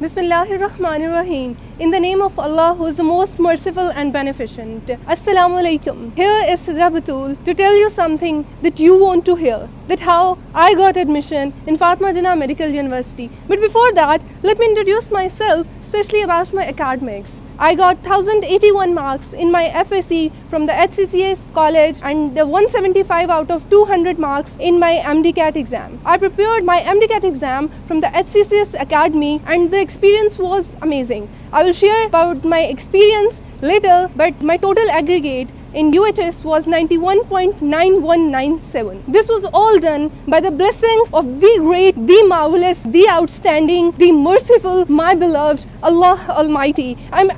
Bismillahirrahmanirrahim. In the name of Allah, who is the most merciful and beneficent. Assalamu alaikum. Here is Sidra Batul to tell you something that you want to hear. That how I got admission in Fatima Jinnah Medical University. But before that, let me introduce myself, especially about my academics. I got 1081 marks in my FSC from the HCCS college and 175 out of 200 marks in my MDCAT exam. I prepared my MDCAT exam from the HCCS Academy and the experience was amazing. I will share about my experience later, but my total aggregate in UHS was 91.9197. This was all done by the blessings of the great, the marvelous, the outstanding, the merciful, my beloved Allah Almighty. I'm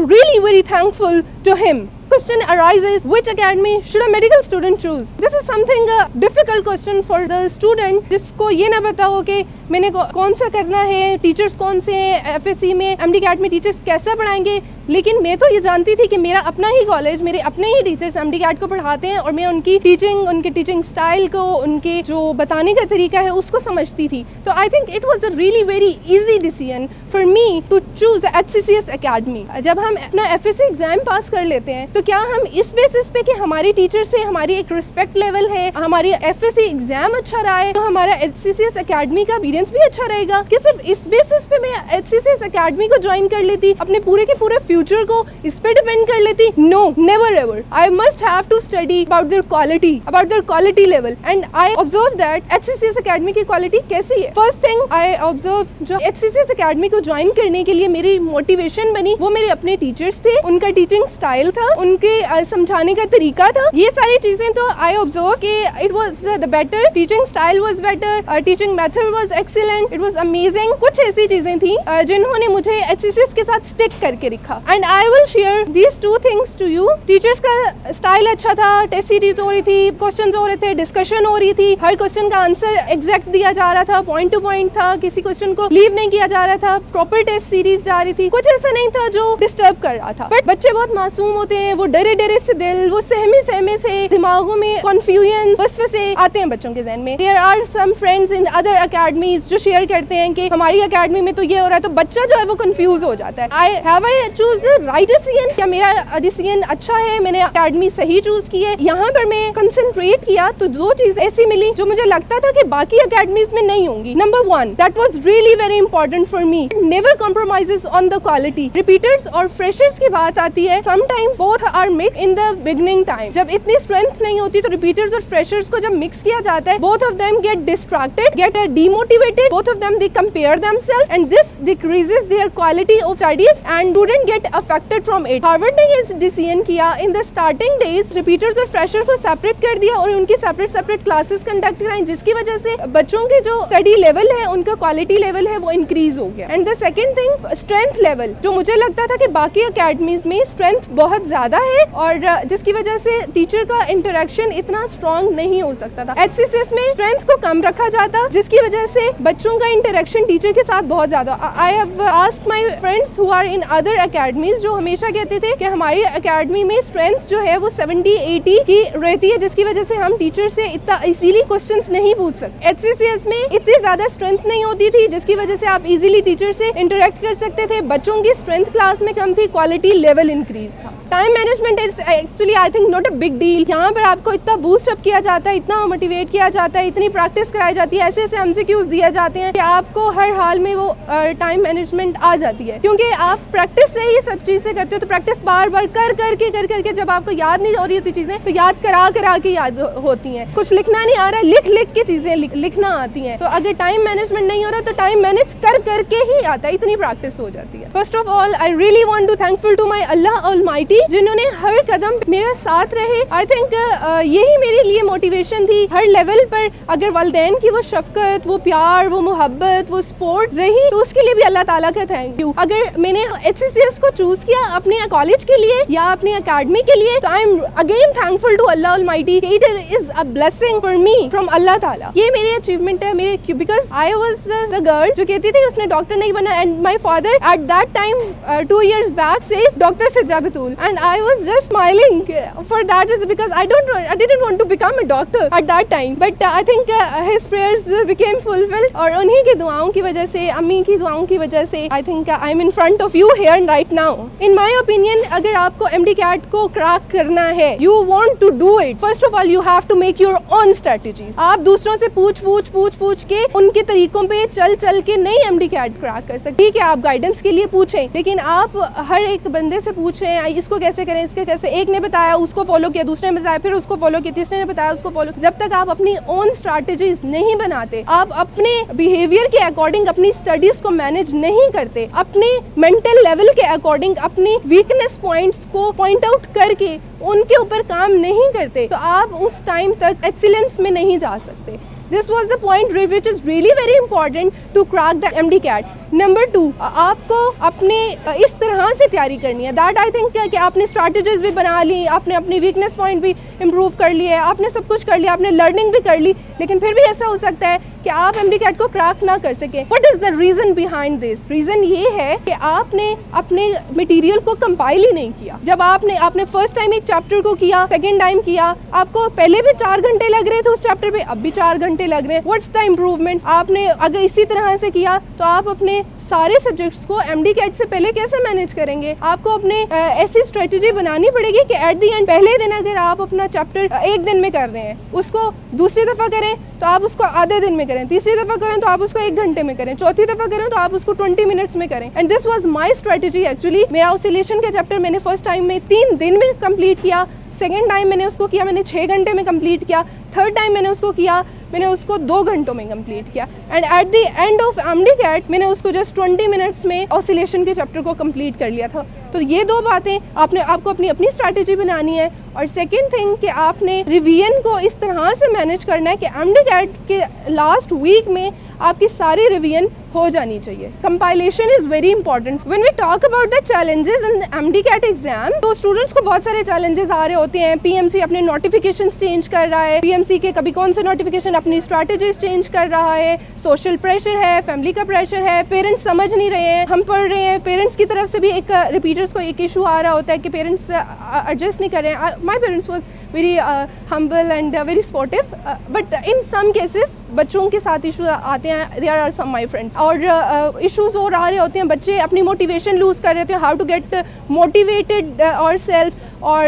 really very thankful to Him. Question arises, which academy should a medical student choose? This is something a difficult question for the student जिसको ये ना पता हो कि मैंने कौन सा करना है, टीचर्स कौन से हैं, FSC में, MDCAT में टीचर्स कैसे पढ़ाएंगे. लेकिन मैं तो ये जानती थी कि मेरा अपना ही कॉलेज, मेरे अपने ही टीचर्स MDCAT को पढ़ाते हैं और मैं उनकी टीचिंग, उनके टीचिंग स्टाइल को, उनके जो बताने का तरीका है उसको समझती थी. तो I think it was a really very easy decision for me to choose HCCS academy. जब हम अपना FSC एग्जाम पास कर लेते हैं तो क्या हम इस बेसिस पे कि हमारी टीचर से हमारी एक रिस्पेक्ट लेवल है, हमारी FSC एग्जाम अच्छा रहा है तो हमारा HCCS अकेडमी का एक्सपीरियंस भी अच्छा रहेगा, कि सिर्फ इस बेसिस पे मैं HCCS अकेडमी को ज्वाइन कर लेती, अपने पूरे के पूरे फ्यूचर को इस पे डिपेंड कर लेती? No, never ever. I must have to study about their quality level and I observe that HCCS academy की क्वालिटी कैसी है. फर्स्ट थिंग आई ऑब्जर्व, जो HCCS अकेडमी को ज्वाइन करने के लिए मेरी मोटिवेशन बनी वो मेरे अपने टीचर्स थे, उनका टीचिंग स्टाइल था, उनके समझाने का तरीका था. ये सारी चीजें तो आई ऑब्जर्व कि it was the better, teaching style was better, teaching method was excellent, it was amazing. कुछ ऐसी चीजें थी जिन्होंने मुझे HCCS के साथ स्टिक करके रखा and I will share these two things to you. Teachers का स्टाइल अच्छा था, टेस्ट सीरीज हो रही थी, क्वेश्चंस हो रहे थे, डिस्कशन हो रही थी, हर क्वेश्चन का आंसर एग्जैक्ट दिया जा रहा था, पॉइंट टू पॉइंट था, किसी क्वेश्चन को लीव नहीं किया जा रहा था, प्रॉपर टेस्ट सीरीज जा रही थी. कुछ ऐसा नहीं था जो डिस्टर्ब कर रहा था. बट बच्चे बहुत मासूम होते हैं, वो डरे डरे से दिल, वो सहमे से दिमागों में कन्फ्यूजन वसवसे आते हैं बच्चों के ज़हन में. There are some friends in other academies जो शेयर करते हैं कि हमारी अकेडमी में तो ये हो रहा है, तो बच्चा जो है वो कंफ्यूज हो जाता है. I choose the right decision? क्या मेरा डिसीजन अच्छा है, मैंने अकेडमी सही चूज की है? यहाँ पर मैं कंसंट्रेट किया तो दो चीज ऐसी मिली जो मुझे लगता था कि बाकी अकेडमीज में नहीं होंगी. Number one, that was really very important for me, never compromises on the quality. Repeaters और फ्रेशर्स की बात आती है, sometimes both are mix in the beginning time. जब इतनी स्ट्रेंथ नहीं होती तो रिपीटर्स और फ्रेशर्स को जब मिक्स किया जाता है, both of them get distracted, get demotivated, both of them they compare themselves and this decreases their quality of studies and student get affected from it. Harvard ने ये डिसीजन किया, in the starting days repeaters और freshers को separate कर दिया और उनकी separate classes conduct कराई, जिसकी वजह से बच्चों के जो स्टडी लेवल है, उनका क्वालिटी लेवल है वो इंक्रीज हो गया. And the second thing, strength level, जो मुझे लगता था कि बाकी अकेडमीज में स्ट्रेंथ बहुत ज्यादा है और जिसकी वजह से टीचर का इंटरेक्शन इतना स्ट्रॉन्ग नहीं हो सकता था. HCCS में स्ट्रेंथ को कम रखा जाता जिसकी वजह से बच्चों का इंटरेक्शन टीचर के साथ बहुत ज्यादा. I have asked my friends who are in other academies, जो हमेशा कहते थे कि हमारी अकेडमी में स्ट्रेंथ जो है वो 70-80 की रहती है, जिसकी वजह से हम टीचर से इतना इजीली क्वेश्चंस नहीं पूछ सकते. HCCS में इतनी ज्यादा स्ट्रेंथ नहीं होती थी जिसकी वजह से आप इजीली टीचर से इंटरेक्ट कर सकते थे. बच्चों की स्ट्रेंथ क्लास में कम थी, क्वालिटी लेवल इंक्रीज था. Time management is actually I think not a big deal. यहाँ पर आपको इतना बूस्ट अप किया जाता है, इतना मोटिवेट किया जाता है, इतनी प्रैक्टिस कराई जाती है, ऐसे ऐसे MCQs दिए जाते हैं कि आपको हर हाल में वो टाइम मैनेजमेंट आ जाती है, क्योंकि आप प्रैक्टिस से ही सब चीज़ें करते हो. तो प्रैक्टिस बार बार कर करके जब आपको याद नहीं हो रही होती चीज़ें तो याद करा के याद होती हैं. कुछ लिखना नहीं आ रहा है, लिख के चीज़ें लिखना आती हैं. तो अगर टाइम मैनेजमेंट नहीं हो रहा तो टाइम मैनेज करके ही आता है, इतनी प्रैक्टिस हो जाती है. First of all I really want to thankful to my Allah almighty, जिन्होंने हर कदम मेरे साथ रहे. आई थिंक यही मेरे लिए मोटिवेशन थी हर लेवल पर. अगर वालिदैन की वो शफकत, वो प्यार, वो मोहब्बत, वो सपोर्ट रही तो उसके लिए भी अल्लाह ताला का थैंक यू. अगर मैंने HCCS को चूज किया अपने कॉलेज के लिए या अपने अकेडमी के लिए तो I am again thankful to Allah almighty. It is a blessing for me from Allah Taala. ये मेरी अचीवमेंट है, मेरे because I was the girl जो कहती थी उसने डॉक्टर नहीं बना, and my father at that time 2 years back says doctor Sidra Batool, and and I was just smiling for that reason because I didn't want to become a doctor at that time, but I think his prayers became fulfilled और उन्हीं की दुआओं की वजह से, अम्मी की दुआओं की वजह से I think I'm in front of you here right now. In my opinion, अगर आपको MD-CAT को क्रैक करना है, you want to do it, first of all you have to make your own strategies. आप दूसरों से पूछ के उनके तरीकों पे चल के नहीं MD-CAT क्रैक कर सकते। ठीक है, आप गाइडेंस के लिए पूछें, लेकिन आप हर एक बंदे से पूछ रहे हैं इसको कैसे करें, इसके कैसे, एक ने बताया उसको फॉलो किया, दूसरे ने बताया फिर उसको फॉलो किया, तीसरे ने बताया उसको फॉलो। जब तक आप अपनी ओन स्ट्रैटेजीज नहीं बनाते, आप अपने बिहेवियर के अकॉर्डिंग अपनी स्टडीज को मैनेज नहीं करते, अपने मेंटल लेवल के अकॉर्डिंग अपनी वीकनेस पॉइंट्स को पॉइंट आउट करके उनके ऊपर काम नहीं करते, तो आप उस टाइम तक एक्सीलेंस में नहीं जा सकते। This was the point which is really very important to crack the MD-CAT. Number 2, आपको अपने इस तरह से तैयारी करनी है दैट आई थिंक कि आपने स्ट्रैटेजीज भी बना ली, आपने अपनी वीकनेस पॉइंट भी इम्प्रूव कर लिए, आपने सब कुछ कर लिया, आपने लर्निंग भी कर ली, लेकिन फिर भी ऐसा हो सकता है कि आप MD-CAT को क्रैक ना कर सके। What is the reason behind this? Reason ये है कि आपने अपने मटेरियल को कंपाइल ही नहीं किया। जब आपने फर्स्ट टाइम एक चैप्टर को किया, सेकेंड टाइम किया, आपको पहले भी 4 घंटे लग रहे थे उस चैप्टर पे, अब भी 4 घंटे लग रहे हैं। What's the improvement? आपने अगर इसी तरह से किया तो आप अपने सारे सब्जेक्ट्स को MD-CAT से पहले कैसे मैनेज करेंगे? आपको अपने ऐसी स्ट्रेटजी बनानी पड़ेगी कि एट द एंड, पहले दिन अगर आप अपना चैप्टर एक दिन में कर रहे हैं, उसको दूसरी दफ़ा करें तो आप उसको आधे दिन में करें, तीसरी दफ़ा करें तो आप उसको 1 घंटे में करें, चौथी दफ़ा करें तो आप उसको 20 मिनट्स में करें। And this was my strategy actually. मेरा ऑसिलेशन का चैप्टर मैंने फर्स्ट टाइम में 3 दिन में कंप्लीट किया, सेकेंड टाइम मैंने उसको किया, मैंने 6 घंटे में कंप्लीट किया, थर्ड टाइम मैंने उसको किया, मैंने उसको 2 घंटों में कंप्लीट किया, and at the end of MD-CAT मैंने उसको जस्ट 20 मिनट्स में ऑसिलेशन के चैप्टर को कंप्लीट कर लिया था। तो ये 2 बातें आपको अपनी स्ट्रैटेजी बनानी है। और सेकेंड थिंग कि आपने रिवीजन को इस तरह से मैनेज करना है कि MD-CAT के लास्ट वीक में आपकी सारी रिवीजन हो जानी चाहिए। Compilation is very important. When we talk about the challenges in MD-CAT exam, तो स्टूडेंट्स को बहुत सारे चैलेंजेस आ रहे होते हैं। PMC अपने नोटिफिकेशन चेंज कर रहा है, PMC के कभी कौन से नोटिफिकेशन अपनी स्ट्रैटेजीज चेंज कर रहा है, सोशल प्रेशर है, फैमिली का प्रेशर है, पेरेंट्स समझ नहीं रहे हैं, हम पढ़ रहे हैं, पेरेंट्स की तरफ से भी एक रिपीटर्स को एक इशू आ रहा होता है कि पेरेंट्स एडजस्ट नहीं कर रहे हैं। My parents was very humble and very supportive, but in some cases बच्चों के साथ इशू आते हैं। There are some my friends, और इश्यूज और आ रहे होते हैं, बच्चे अपनी मोटिवेशन लूज़ कर रहे होते हैं, हाउ टू गेट मोटिवेटेड और सेल्फ। और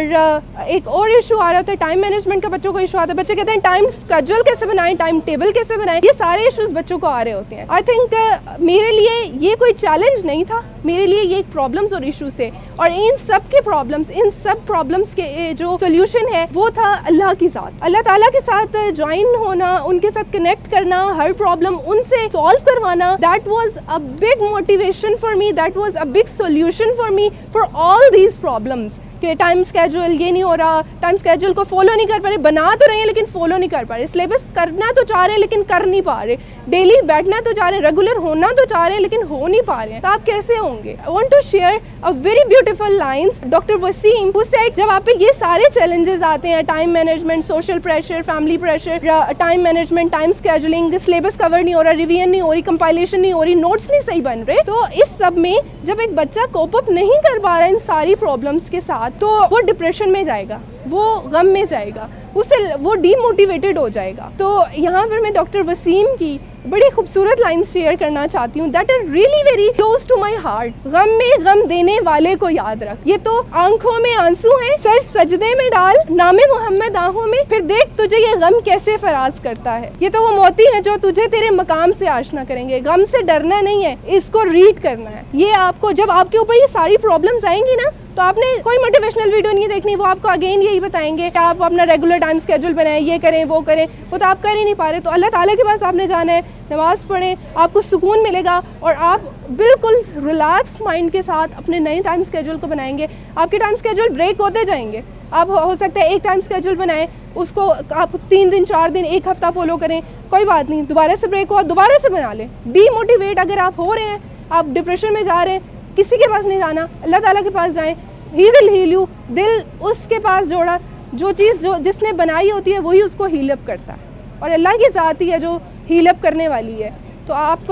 एक और इशू आ रहा होता है टाइम मैनेजमेंट का, बच्चों को इशू आता है, बच्चे कहते हैं टाइम स्केड्यूल कैसे बनाएं, टाइम टेबल कैसे बनाएं। ये सारे इश्यूज बच्चों को आ रहे होते हैं। आई थिंक मेरे लिए ये कोई चैलेंज नहीं था, मेरे लिए ये प्रॉब्लम्स और इश्यूज थे, और इन सब के प्रॉब्लम्स, इन सब प्रॉब्लम्स के जो सोल्यूशन है वो था अल्लाह के साथ, अल्लाह ताला के साथ ज्वाइन होना, उनके साथ कनेक्ट करना, हर प्रॉब्लम उनसे सॉल्व करवाना। That was a big motivation for me, that was a big solution for me for all these problems. कि टाइम स्केड्यूल ये नहीं हो रहा, टाइम स्केड्यूल को फॉलो नहीं कर पा रहे, बना तो रहे हैं लेकिन फॉलो नहीं कर पा रहे, सिलेबस करना तो चाह रहे हैं लेकिन कर नहीं पा रहे, डेली बैठना तो चाह रहे हैं, रेगुलर होना तो चाह रहे हैं लेकिन हो नहीं पा रहे हैं, तो आप कैसे होंगे? I want to share a very beautiful lines doctor Waseem who said, जब आप पे ये सारे चैलेंजेस आते हैं, time management, social pressure, family pressure, time management, time scheduling, syllabus cover नहीं हो रहा, रिवीजन नहीं हो रही, कंपाइलेशन नहीं हो रही, नोट्स नहीं सही बन रहे, तो इस सब में जब एक बच्चा कोप अप नहीं कर पा रहा है इन सारी प्रॉब्लम्स के साथ, तो वो डिप्रेशन में जाएगा, वो गम में जाएगा, उससे वो डीमोटिवेटेड हो जाएगा। तो यहाँ पर मैं डॉक्टर वसीम की बड़ी खूबसूरत लाइन्स शेयर करना चाहती हूँ that are really very close to my heart. गम में गम देने वाले को याद रख, ये तो आंखों में आंसू हैं, सर सजदे में डाल, नामे मोहम्मद आंखों में, फिर देख तुझे ये गम कैसे फराज करता है। ये तो वो मोती है जो तुझे तेरे मकाम से आशना करेंगे। गम से डरना नहीं है, इसको रीड करना है। ये आपको, जब आपके ऊपर ये सारी प्रॉब्लम्स आएंगी ना, तो आपने कोई मोटिवेशनल वीडियो नहीं देखनी, वो आपको अगेन यही बताएंगे कि आप अपना रेगुलर टाइम स्केड्यूल बनाएं, ये करें वो करें, वो तो आप कर ही नहीं पा रहे। तो अल्लाह ताला के पास आपने जाना है, नमाज पढ़ें, आपको सुकून मिलेगा और आप बिल्कुल रिलैक्स माइंड के साथ अपने नए टाइम स्केड्यूल को बनाएंगे। आपके टाइम स्केड्यूल ब्रेक होते जाएंगे, आप हो सकता है एक टाइम स्केड्यूल बनाएं, उसको आप 3 दिन 4 दिन 1 हफ्ता फॉलो करें, कोई बात नहीं, दोबारा से ब्रेक हुआ दोबारा से बना लें। डीमोटिवेट अगर आप हो रहे हैं, आप डिप्रेशन में जा रहे हैं, किसी के पास नहीं जाना, अल्लाह ताला के पास जाएं, ही विल हील यू। दिल उसके पास जोड़ा, जो चीज़ जो जिसने बनाई होती है वही उसको हील अप करता है, और अल्लाह की ज़ात ही है जो हील अप करने वाली है। तो आप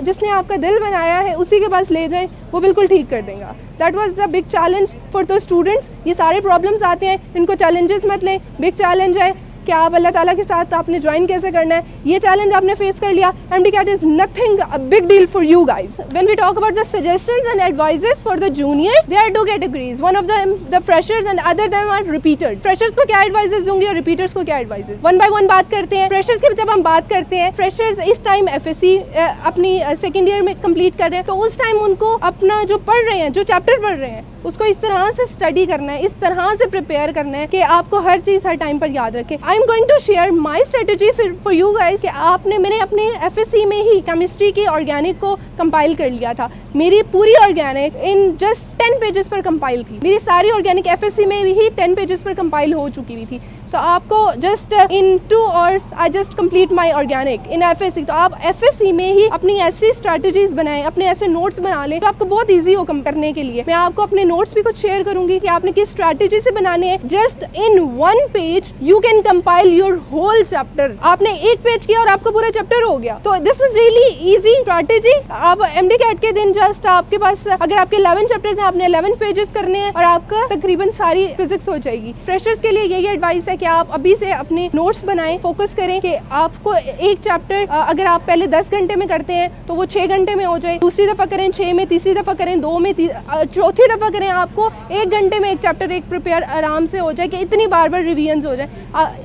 जिसने आपका दिल बनाया है उसी के पास ले जाएं, वो बिल्कुल ठीक कर देगा। That was the big challenge for the students. ये सारे प्रॉब्लम्स आते हैं, इनको चैलेंजेस मत लें, बिग चैलेंज है कि आप अल्लाह ताला के साथ आपने ज्वाइन कैसे करना है। ये चैलेंज आपने फेस कर लिया, MD-CAT is nothing a big deal for you guys. When we talk about the suggestions and advices for the juniors, there are 2 categories, one of them the freshers and other them are repeaters. Freshers को क्या advices दूंगी और repeaters को क्या advices, one by one बात करते हैं। Freshers की जब हम बात करते हैं, फ्रेशर्स इस टाइम FSC अपनी सेकेंड ईयर में कंप्लीट कर रहे हैं, तो उस टाइम उनको अपना जो पढ़ रहे हैं, जो चैप्टर पढ़ रहे हैं, उसको इस तरह से स्टडी करना है, इस तरह से प्रिपेयर करना है कि आपको हर चीज़ हर टाइम पर याद रखे। I am going to share my strategy for you guys कि मैंने अपने FSC में ही केमिस्ट्री की ऑर्गेनिक को कंपाइल कर लिया था। मेरी पूरी ऑर्गेनिक इन जस्ट 10 पेजेस पर कंपाइल थी। मेरी सारी ऑर्गेनिक FSC में ही 10 पेजेस पर कंपाइल हो चुकी हुई थी। तो आपको just in 2 hours I just complete my organic in FSC। तो आप FSC में ही अपनी ऐसी स्ट्रैटेजीज बनाएं, अपने ऐसे नोट्स बना लें, तो आपको बहुत ईजी हो कम करने के लिए। मैं आपको अपने नोट्स भी कुछ शेयर करूंगी कि आपने किस स्ट्रैटेजी से बनाने हैं। Just in 1 page you can compile your whole chapter. आपने 1 पेज किया और आपका पूरा चैप्टर हो गया। तो this was really easy strategy. आप MD-CAT के दिन जस्ट आपके पास अगर आपके 11 चैप्टर्स हैं, आपने 11 पेजेस करने हैं और आपका तकरीबन सारी फिजिक्स हो जाएगी। फ्रेशर्स के लिए यही एडवाइस है कि आप अभी से अपने नोट्स बनाएं, फोकस करें कि आपको एक चैप्टर अगर आप पहले 10 घंटे में करते हैं तो वो 6 घंटे में हो जाए, दूसरी दफ़ा करें 6 में, तीसरी दफ़ा करें 2 में, चौथी दफ़ा करें आपको 1 घंटे में एक चैप्टर एक प्रिपेयर आराम से हो जाए कि इतनी बार बार रिवीजन हो जाए।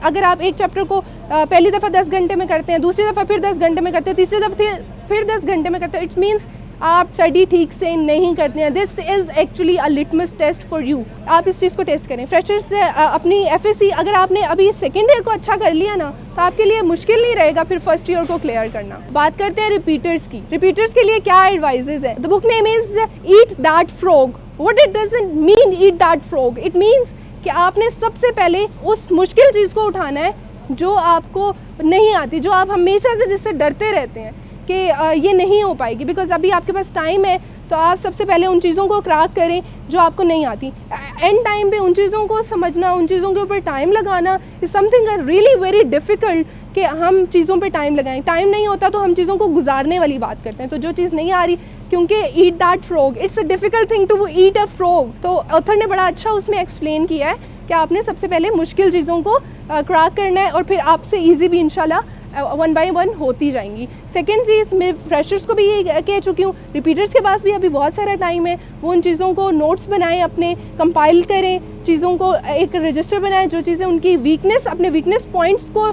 अगर आप एक चैप्टर को पहली दफ़ा 10 घंटे में करते हैं, दूसरी दफ़ा फिर 10 घंटे में करते हैं, तीसरी दफ़ा फिर 10 घंटे में करते हैं, इट मीन्स आप स्टडी ठीक से नहीं करते हैं। This is actually a litmus test for you. आप इस चीज़ को टेस्ट करें। फ्रेशर्स से अपनी FSC अगर आपने अभी सेकेंड ईयर को अच्छा कर लिया ना, तो आपके लिए मुश्किल नहीं रहेगा फिर फर्स्ट ईयर को क्लियर करना। बात करते हैं रिपीटर्स की। रिपीटर्स के लिए क्या एडवाइजेज है। The book name is eat that frog. What it doesn't mean eat that frog, it means कि आपने सबसे पहले उस मुश्किल चीज़ को उठाना है जो आपको नहीं आती, जो आप हमेशा से जिससे डरते रहते हैं कि ये नहीं हो पाएगी। बिकॉज अभी आपके पास टाइम है, तो आप सबसे पहले उन चीज़ों को क्रैक करें जो आपको नहीं आती। एंड टाइम पे उन चीज़ों को समझना, उन चीज़ों के ऊपर टाइम लगाना is something really very difficult कि हम चीज़ों पे टाइम लगाएं। टाइम नहीं होता तो हम चीज़ों को गुजारने वाली बात करते हैं। तो जो चीज़ नहीं आ रही, क्योंकि eat that frog, it's a difficult thing to eat a frog. तो ऑथर ने बड़ा अच्छा उसमें एक्सप्लेन किया है कि आपने सबसे पहले मुश्किल चीज़ों को क्रैक करना है और फिर आपसे ईजी भी इंशाल्लाह 1 बाय 1 होती जाएंगी। सेकेंड चीज़ मैं फ्रेशर्स को भी ये कह चुकी हूँ, रिपीटर्स के पास भी अभी बहुत सारा टाइम है, वो उन चीज़ों को नोट्स बनाएं, अपने कंपाइल करें, चीज़ों को एक रजिस्टर बनाएं, जो चीज़ें उनकी वीकनेस, अपने वीकनेस पॉइंट्स को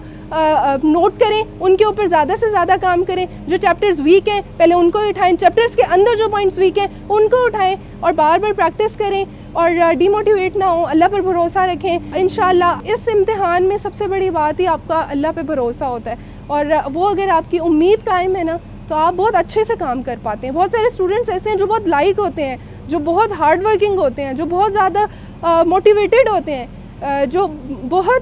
नोट करें, उनके ऊपर ज़्यादा से ज़्यादा काम करें। जो चैप्टर्स वीक हैं पहले उनको उठाएं, चैप्टर्स के अंदर जो पॉइंट्स वीक हैं उनको उठाएं और बार बार प्रैक्टिस करें और डिमोटिवेट ना हो, अल्लाह पर भरोसा रखें। इंशाल्लाह इस इम्तिहान में सबसे बड़ी बात ही आपका अल्लाह पे भरोसा होता है, और वो अगर आपकी उम्मीद कायम है ना, तो आप बहुत अच्छे से काम कर पाते हैं। बहुत सारे स्टूडेंट्स ऐसे हैं जो बहुत लाइक होते हैं, जो बहुत हार्ड वर्किंग होते हैं, जो बहुत ज़्यादा मोटिवेटेड होते हैं, जो बहुत